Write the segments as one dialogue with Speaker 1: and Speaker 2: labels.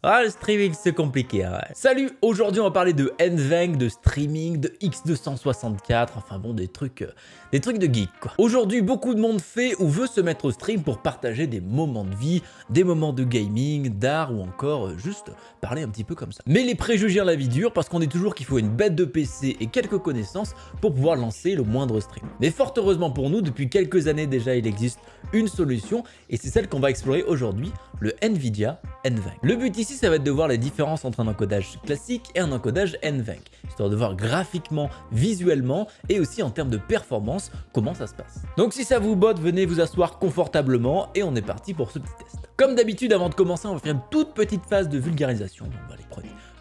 Speaker 1: Ah, le streaming, c'est compliqué, hein. Salut, aujourd'hui on va parler de NVENC, de streaming, de X264, enfin bon, des trucs de geek, quoi. Aujourd'hui, beaucoup de monde fait ou veut se mettre au stream pour partager des moments de vie, des moments de gaming, d'art ou encore juste parler un petit peu comme ça. Mais les préjugés à la vie dure parce qu'on dit toujours qu'il faut une bête de PC et quelques connaissances pour pouvoir lancer le moindre stream. Mais fort heureusement pour nous, depuis quelques années déjà, il existe une solution et c'est celle qu'on va explorer aujourd'hui, le NVIDIA NVENC. Le but ici, ça va être de voir les différences entre un encodage classique et un encodage NVENC, histoire de voir graphiquement, visuellement et aussi en termes de performance comment ça se passe. Donc si ça vous botte, venez vous asseoir confortablement et on est parti pour ce petit test. Comme d'habitude, avant de commencer, on va faire une toute petite phase de vulgarisation. Donc allez,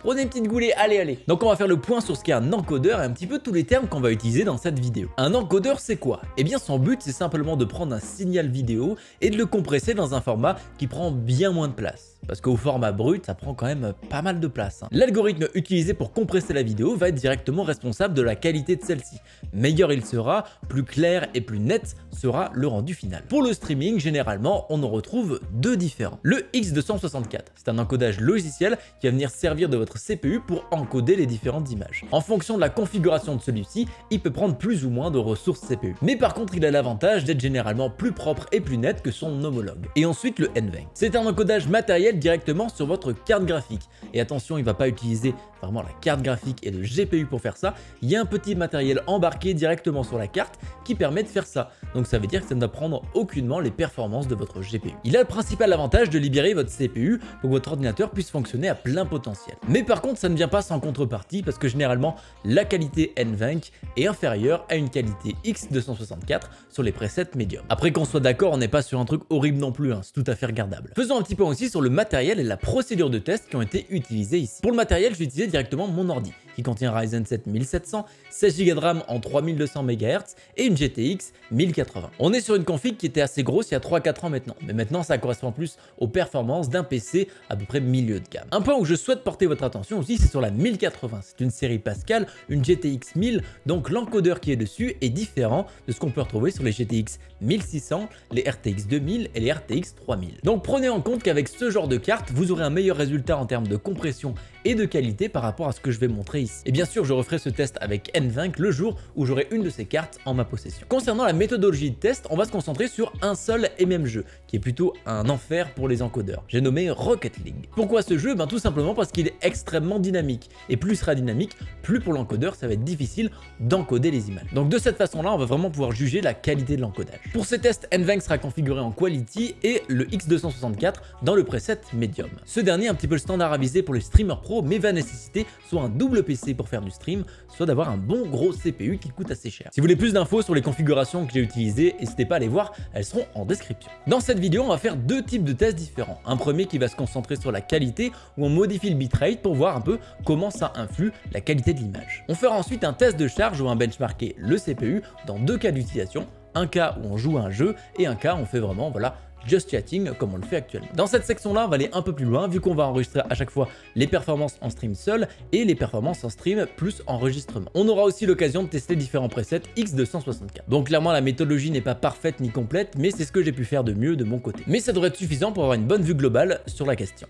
Speaker 1: prenez une petite goulée, allez. Donc on va faire le point sur ce qu'est un encodeur et un petit peu tous les termes qu'on va utiliser dans cette vidéo. Un encodeur, c'est quoi? Eh bien son but, c'est simplement de prendre un signal vidéo et de le compresser dans un format qui prend bien moins de place. Parce qu'au format brut, ça prend quand même pas mal de place, hein. L'algorithme utilisé pour compresser la vidéo va être directement responsable de la qualité de celle-ci. Meilleur il sera, plus clair et plus net sera le rendu final. Pour le streaming, généralement, on en retrouve deux différents. Le X264, c'est un encodage logiciel qui va venir servir de votre CPU pour encoder les différentes images. En fonction de la configuration de celui-ci, il peut prendre plus ou moins de ressources CPU. Mais par contre, il a l'avantage d'être généralement plus propre et plus net que son homologue. Et ensuite, le NVENC. C'est un encodage matériel directement sur votre carte graphique. Et attention, il ne va pas utiliser vraiment la carte graphique et le GPU pour faire ça. Il y a un petit matériel embarqué directement sur la carte qui permet de faire ça. Donc ça veut dire que ça ne va prendre aucunement les performances de votre GPU. Il a le principal avantage de libérer votre CPU pour que votre ordinateur puisse fonctionner à plein potentiel. Mais par contre, ça ne vient pas sans contrepartie parce que généralement, la qualité NVENC est inférieure à une qualité X264 sur les presets médium. Après qu'on soit d'accord, on n'est pas sur un truc horrible non plus, hein, c'est tout à fait regardable. Faisons un petit peu aussi sur le matériel et la procédure de test qui ont été utilisés ici. Pour le matériel, je vais utiliser directement mon ordi qui contient un Ryzen 7 1700, 16 Go de RAM en 3200 MHz et une GTX 1080. On est sur une config qui était assez grosse il y a 3-4 ans maintenant, mais maintenant ça correspond plus aux performances d'un PC à peu près milieu de gamme. Un point où je souhaite porter votre attention aussi, c'est sur la 1080. C'est une série Pascal, une GTX 1000, donc l'encodeur qui est dessus est différent de ce qu'on peut retrouver sur les GTX 1600, les RTX 2000 et les RTX 3000. Donc prenez en compte qu'avec ce genre de carte, vous aurez un meilleur résultat en termes de compression et de qualité par rapport à ce que je vais montrer ici. Et bien sûr, je referai ce test avec NVENC le jour où j'aurai une de ces cartes en ma possession. Concernant la méthodologie de test, on va se concentrer sur un seul et même jeu, qui est plutôt un enfer pour les encodeurs. J'ai nommé Rocket League. Pourquoi ce jeu? Tout simplement parce qu'il est extrêmement dynamique. Et plus il sera dynamique, plus pour l'encodeur, ça va être difficile d'encoder les images. Donc de cette façon-là, on va vraiment pouvoir juger la qualité de l'encodage. Pour ces tests, NVENC sera configuré en Quality et le X264 dans le preset Medium. Ce dernier est un petit peu le standard à viser pour les streamers pro, mais va nécessiter soit un double PC pour faire du stream, soit d'avoir un bon gros CPU qui coûte assez cher. Si vous voulez plus d'infos sur les configurations que j'ai utilisées, n'hésitez pas à les voir, elles seront en description. Dans cette vidéo, on va faire deux types de tests différents. Un premier qui va se concentrer sur la qualité, où on modifie le bitrate pour voir un peu comment ça influe la qualité de l'image. On fera ensuite un test de charge où on va benchmarker le CPU dans deux cas d'utilisation, un cas où on joue à un jeu et un cas où on fait vraiment, voilà, just chatting comme on le fait actuellement. Dans cette section-là, on va aller un peu plus loin vu qu'on va enregistrer à chaque fois les performances en stream seul et les performances en stream plus enregistrement. On aura aussi l'occasion de tester différents presets X264. Donc clairement, la méthodologie n'est pas parfaite ni complète, mais c'est ce que j'ai pu faire de mieux de mon côté. Mais ça devrait être suffisant pour avoir une bonne vue globale sur la question.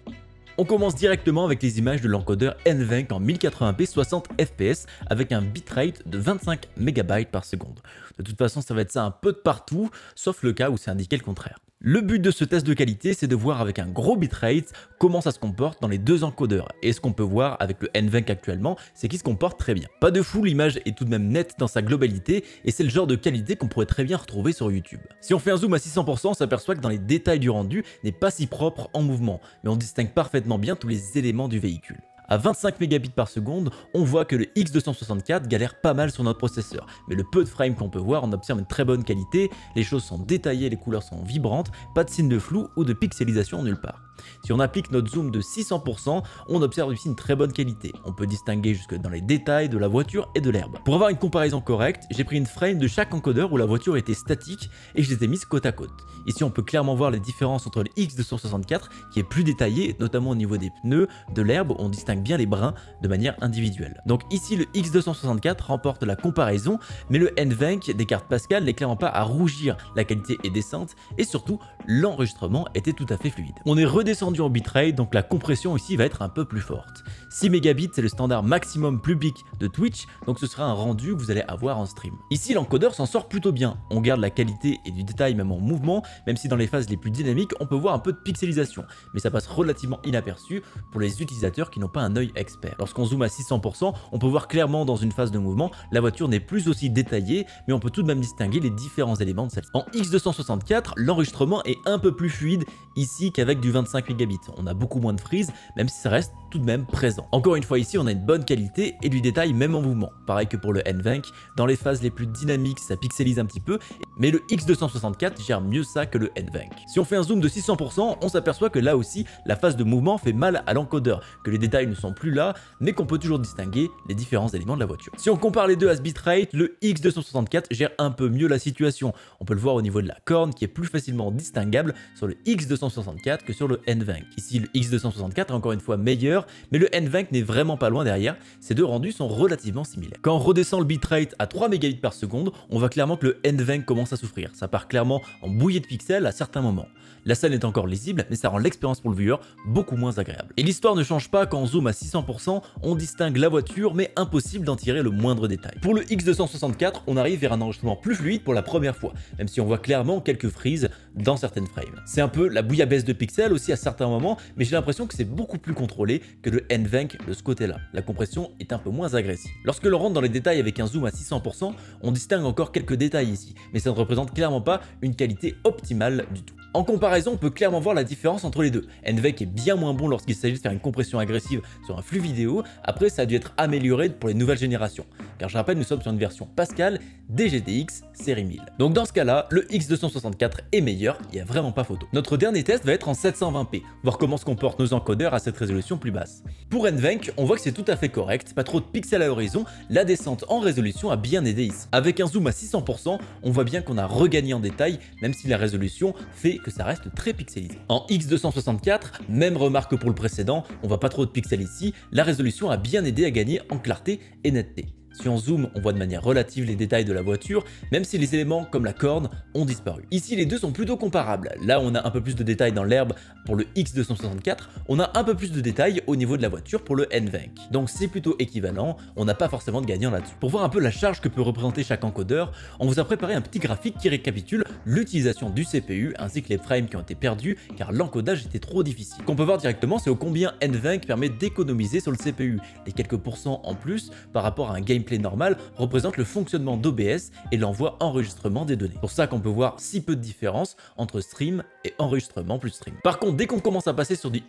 Speaker 1: On commence directement avec les images de l'encodeur NVENC en 1080p 60 fps avec un bitrate de 25 MB par seconde. De toute façon, ça va être ça un peu de partout, sauf le cas où c'est indiqué le contraire. Le but de ce test de qualité, c'est de voir avec un gros bitrate comment ça se comporte dans les deux encodeurs. Et ce qu'on peut voir avec le NVENC actuellement, c'est qu'il se comporte très bien. Pas de fou, l'image est tout de même nette dans sa globalité et c'est le genre de qualité qu'on pourrait très bien retrouver sur YouTube. Si on fait un zoom à 600%, on s'aperçoit que dans les détails du rendu n'est pas si propre en mouvement, mais on distingue parfaitement bien tous les éléments du véhicule. À 25 mégabits par seconde, on voit que le X264 galère pas mal sur notre processeur. Mais le peu de frames qu'on peut voir, on observe une très bonne qualité, les choses sont détaillées, les couleurs sont vibrantes, pas de signe de flou ou de pixelisation nulle part. Si on applique notre zoom de 600%, on observe ici une très bonne qualité. On peut distinguer jusque dans les détails de la voiture et de l'herbe. Pour avoir une comparaison correcte, j'ai pris une frame de chaque encodeur où la voiture était statique et je les ai mises côte à côte. Ici, on peut clairement voir les différences entre le X264 qui est plus détaillé, notamment au niveau des pneus, de l'herbe, où on distingue bien les brins de manière individuelle. Donc ici, le X264 remporte la comparaison, mais le NVENC des cartes Pascal n'est clairement pas à rougir. La qualité est décente et surtout, l'enregistrement était tout à fait fluide. On est redescendu en bitrate, donc la compression ici va être un peu plus forte. 6 mégabits c'est le standard maximum public de Twitch, donc ce sera un rendu que vous allez avoir en stream. Ici l'encodeur s'en sort plutôt bien, on garde la qualité et du détail même en mouvement, même si dans les phases les plus dynamiques on peut voir un peu de pixelisation, mais ça passe relativement inaperçu pour les utilisateurs qui n'ont pas un œil expert. Lorsqu'on zoome à 600%, on peut voir clairement dans une phase de mouvement, la voiture n'est plus aussi détaillée, mais on peut tout de même distinguer les différents éléments de celle-ci. En X264, l'enregistrement est un peu plus fluide ici qu'avec du 25 mégabits. On a beaucoup moins de freeze, même si ça reste tout de même présent. Encore une fois ici, on a une bonne qualité et du détail même en mouvement. Pareil que pour le NVENC, dans les phases les plus dynamiques, ça pixelise un petit peu, mais le X264 gère mieux ça que le NVENC. Si on fait un zoom de 600%, on s'aperçoit que là aussi, la phase de mouvement fait mal à l'encodeur, que les détails ne sont plus là, mais qu'on peut toujours distinguer les différents éléments de la voiture. Si on compare les deux à ce bitrate, le X264 gère un peu mieux la situation. On peut le voir au niveau de la corne qui est plus facilement distinguable sur le X264 que sur le NVENC. Ici, le X264 est encore une fois meilleur, mais le NVENC n'est vraiment pas loin derrière. Ces deux rendus sont relativement similaires. Quand on redescend le bitrate à 3 mégabits par seconde, on voit clairement que le NVENC commence à souffrir. Ça part clairement en bouillée de pixels à certains moments. La scène est encore lisible, mais ça rend l'expérience pour le viewer beaucoup moins agréable. Et l'histoire ne change pas quand on zoome à 600%, on distingue la voiture, mais impossible d'en tirer le moindre détail. Pour le X264, on arrive vers un enregistrement plus fluide pour la première fois, même si on voit clairement quelques frises dans certaines frames. C'est un peu la bouillabaisse de pixels aussi à certains moments, mais j'ai l'impression que c'est beaucoup plus contrôlé que le NVENC de ce côté-là. La compression est un peu moins agressive. Lorsque l'on rentre dans les détails avec un zoom à 600%, on distingue encore quelques détails ici, mais ça ne représente clairement pas une qualité optimale du tout. En comparaison, on peut clairement voir la différence entre les deux. NVENC est bien moins bon lorsqu'il s'agit de faire une compression agressive sur un flux vidéo, après ça a dû être amélioré pour les nouvelles générations, car je rappelle nous sommes sur une version Pascal des GTX série 1000. Donc dans ce cas-là, le X264 est meilleur, il n'y a vraiment pas photo. Notre dernier test va être en 720p, voir comment se comportent nos encodeurs à cette résolution plus basse. Pour NVENC, on voit que c'est tout à fait correct, pas trop de pixels à l'horizon, la descente en résolution a bien aidé ici. Avec un zoom à 600%, on voit bien qu'on a regagné en détail, même si la résolution fait que ça reste très pixelisé. En X264, même remarque pour le précédent, on voit pas trop de pixels ici, la résolution a bien aidé à gagner en clarté et netteté. Si on zoome, on voit de manière relative les détails de la voiture, même si les éléments comme la corne ont disparu. Ici, les deux sont plutôt comparables. Là, on a un peu plus de détails dans l'herbe pour le X264, on a un peu plus de détails au niveau de la voiture pour le NVENC. Donc c'est plutôt équivalent, on n'a pas forcément de gagnant là-dessus. Pour voir un peu la charge que peut représenter chaque encodeur, on vous a préparé un petit graphique qui récapitule l'utilisation du CPU ainsi que les frames qui ont été perdus car l'encodage était trop difficile. Ce qu'on peut voir directement, c'est au combien NVENC permet d'économiser sur le CPU. Les quelques pourcents en plus par rapport à un gameplay normal représente le fonctionnement d'OBS et l'envoi enregistrement des données. C'est pour ça qu'on peut voir si peu de différence entre stream et enregistrement plus stream. Par contre, dès qu'on commence à passer sur du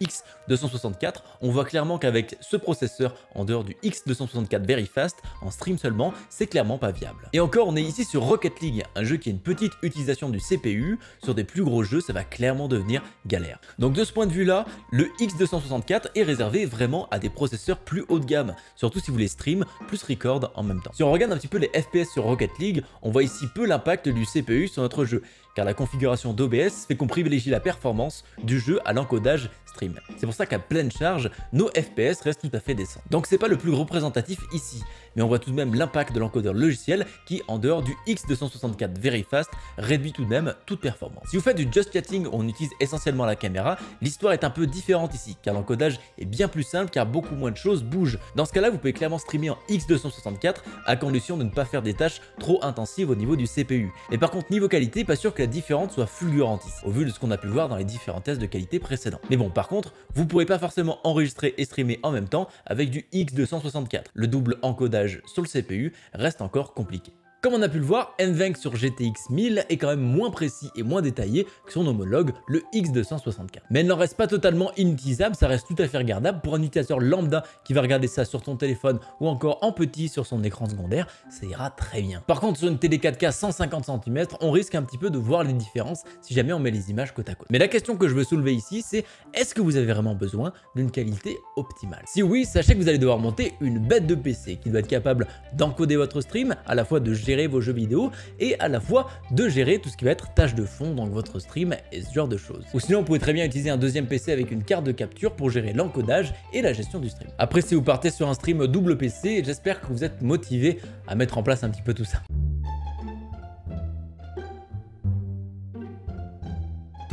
Speaker 1: X264, on voit clairement qu'avec ce processeur en dehors du X264 Very Fast, en stream seulement, c'est clairement pas viable. Et encore, on est ici sur Rocket League, un jeu qui a une petite utilisation du CPU. Sur des plus gros jeux, ça va clairement devenir galère. Donc de ce point de vue là, le X264 est réservé vraiment à des processeurs plus haut de gamme, surtout si vous les stream plus record en même temps. Si on regarde un petit peu les FPS sur Rocket League, on voit ici peu l'impact du CPU sur notre jeu, car la configuration d'OBS fait qu'on privilégie la performance du jeu à l'encodage stream. C'est pour ça qu'à pleine charge, nos FPS restent tout à fait décents. Donc c'est pas le plus représentatif ici, mais on voit tout de même l'impact de l'encodeur logiciel qui, en dehors du X264 Very Fast, réduit tout de même toute performance. Si vous faites du just chatting où on utilise essentiellement la caméra, l'histoire est un peu différente ici, car l'encodage est bien plus simple car beaucoup moins de choses bougent. Dans ce cas-là, vous pouvez clairement streamer en X264 à condition de ne pas faire des tâches trop intensives au niveau du CPU. Mais par contre, niveau qualité, pas sûr que la différence soit fulgurante ici, au vu de ce qu'on a pu voir dans les différents tests de qualité précédents. Mais bon, par contre, vous pourrez pas forcément enregistrer et streamer en même temps avec du X264. Le double encodage sur le CPU reste encore compliqué. Comme on a pu le voir, NVENC sur GTX 1000 est quand même moins précis et moins détaillé que son homologue, le X264. Mais elle n'en reste pas totalement inutilisable, ça reste tout à fait regardable pour un utilisateur lambda qui va regarder ça sur son téléphone ou encore en petit sur son écran secondaire, ça ira très bien. Par contre, sur une télé 4K 150 cm, on risque un petit peu de voir les différences si jamais on met les images côte à côte. Mais la question que je veux soulever ici, c'est est-ce que vous avez vraiment besoin d'une qualité optimale? Si oui, sachez que vous allez devoir monter une bête de PC qui doit être capable d'encoder votre stream, à la fois de gérer vos jeux vidéo et à la fois de gérer tout ce qui va être tâche de fond, donc votre stream et ce genre de choses. Ou sinon, vous pouvez très bien utiliser un deuxième PC avec une carte de capture pour gérer l'encodage et la gestion du stream. Après, si vous partez sur un stream double PC, j'espère que vous êtes motivé à mettre en place un petit peu tout ça.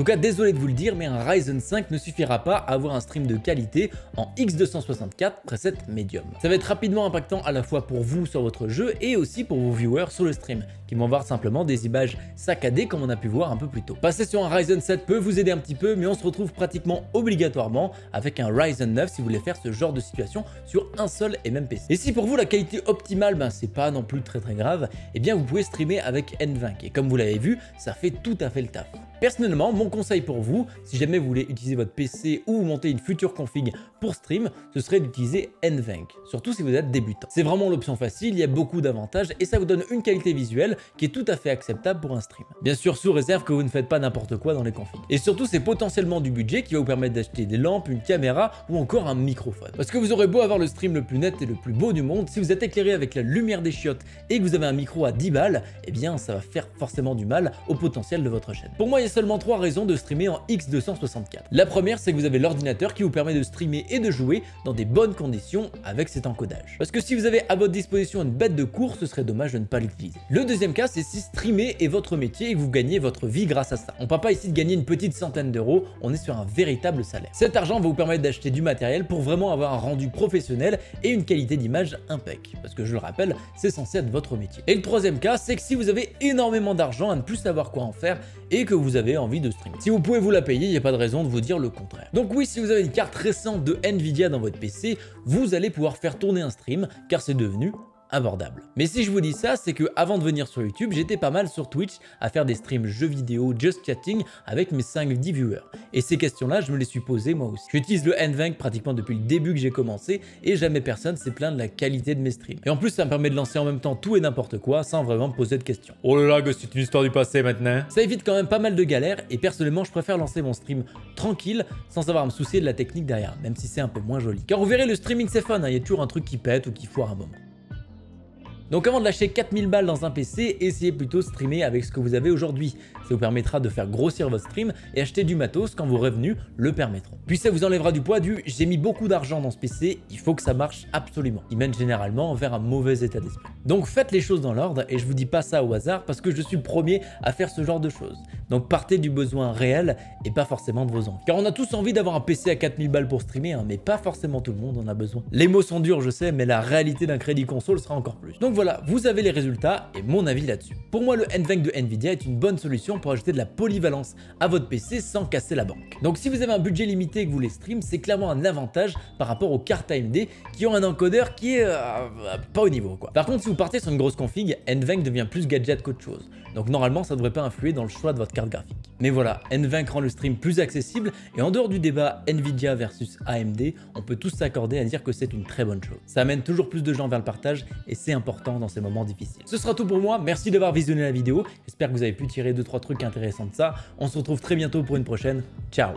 Speaker 1: tout cas, désolé de vous le dire, mais un Ryzen 5 ne suffira pas à avoir un stream de qualité en X264 preset Medium. Ça va être rapidement impactant à la fois pour vous sur votre jeu et aussi pour vos viewers sur le stream, qui vont voir simplement des images saccadées comme on a pu voir un peu plus tôt. Passer sur un Ryzen 7 peut vous aider un petit peu, mais on se retrouve pratiquement obligatoirement avec un Ryzen 9 si vous voulez faire ce genre de situation sur un seul et même PC. Et si pour vous la qualité optimale, c'est pas non plus très grave, eh bien vous pouvez streamer avec NVENC, et comme vous l'avez vu, ça fait tout à fait le taf. Personnellement, mon conseil pour vous, si jamais vous voulez utiliser votre PC ou vous montez une future config pour stream, ce serait d'utiliser NVENC, surtout si vous êtes débutant. C'est vraiment l'option facile, il y a beaucoup d'avantages et ça vous donne une qualité visuelle qui est tout à fait acceptable pour un stream. Bien sûr, sous réserve que vous ne faites pas n'importe quoi dans les configs. Et surtout, c'est potentiellement du budget qui va vous permettre d'acheter des lampes, une caméra ou encore un microphone. Parce que vous aurez beau avoir le stream le plus net et le plus beau du monde, si vous êtes éclairé avec la lumière des chiottes et que vous avez un micro à 10 balles, eh bien ça va faire forcément du mal au potentiel de votre chaîne. Pour moi, il y a seulement 3 raisons de streamer en X264. La première, c'est que vous avez l'ordinateur qui vous permet de streamer et de jouer dans des bonnes conditions avec cet encodage. Parce que si vous avez à votre disposition une bête de course, ce serait dommage de ne pas l'utiliser. Le deuxième cas, c'est si streamer est votre métier et que vous gagnez votre vie grâce à ça. On ne parle pas ici de gagner une petite centaine d'euros, on est sur un véritable salaire. Cet argent va vous permettre d'acheter du matériel pour vraiment avoir un rendu professionnel et une qualité d'image impec. Parce que je le rappelle, c'est censé être votre métier. Et le troisième cas, c'est que si vous avez énormément d'argent à ne plus savoir quoi en faire et que vous avez envie de streamer. Si vous pouvez vous la payer, il n'y a pas de raison de vous dire le contraire. Donc oui, si vous avez une carte récente de Nvidia dans votre PC, vous allez pouvoir faire tourner un stream car c'est devenu abordable. Mais si je vous dis ça, c'est que avant de venir sur YouTube, j'étais pas mal sur Twitch à faire des streams jeux vidéo, just chatting avec mes 5-10 viewers. Et ces questions-là, je me les suis posées moi aussi. J'utilise le NVENC pratiquement depuis le début que j'ai commencé et jamais personne s'est plaint de la qualité de mes streams. Et en plus, ça me permet de lancer en même temps tout et n'importe quoi sans vraiment me poser de questions. Oh là là, que c'est une histoire du passé maintenant. Ça évite quand même pas mal de galères et personnellement, je préfère lancer mon stream tranquille sans avoir à me soucier de la technique derrière, même si c'est un peu moins joli. Car vous verrez, le streaming c'est fun, il y a toujours un truc qui pète ou qui foire un moment. Donc avant de lâcher 4000 balles dans un PC, essayez plutôt de streamer avec ce que vous avez aujourd'hui. Ça vous permettra de faire grossir votre stream et acheter du matos quand vos revenus le permettront. Puis ça vous enlèvera du poids du « j'ai mis beaucoup d'argent dans ce PC, il faut que ça marche absolument ». Il mène généralement vers un mauvais état d'esprit. Donc faites les choses dans l'ordre et je vous dis pas ça au hasard parce que je suis le premier à faire ce genre de choses. Donc partez du besoin réel et pas forcément de vos envies. Car on a tous envie d'avoir un PC à 4000 balles pour streamer, mais pas forcément tout le monde en a besoin. Les mots sont durs, je sais, mais la réalité d'un crédit console sera encore plus. Donc voilà, vous avez les résultats et mon avis là-dessus. Pour moi, le NVENC de Nvidia est une bonne solution pour ajouter de la polyvalence à votre PC sans casser la banque. Donc si vous avez un budget limité et que vous voulez stream, c'est clairement un avantage par rapport aux cartes AMD qui ont un encodeur qui est pas au niveau quoi. Par contre, si vous partez sur une grosse config, NVENC devient plus gadget qu'autre chose. Donc normalement, ça ne devrait pas influer dans le choix de votre carte graphique. Mais voilà, NVENC rend le stream plus accessible et en dehors du débat Nvidia versus AMD, on peut tous s'accorder à dire que c'est une très bonne chose. Ça amène toujours plus de gens vers le partage et c'est important dans ces moments difficiles. Ce sera tout pour moi, merci d'avoir visionné la vidéo, j'espère que vous avez pu tirer 2-3 trucs intéressants de ça. On se retrouve très bientôt pour une prochaine, ciao.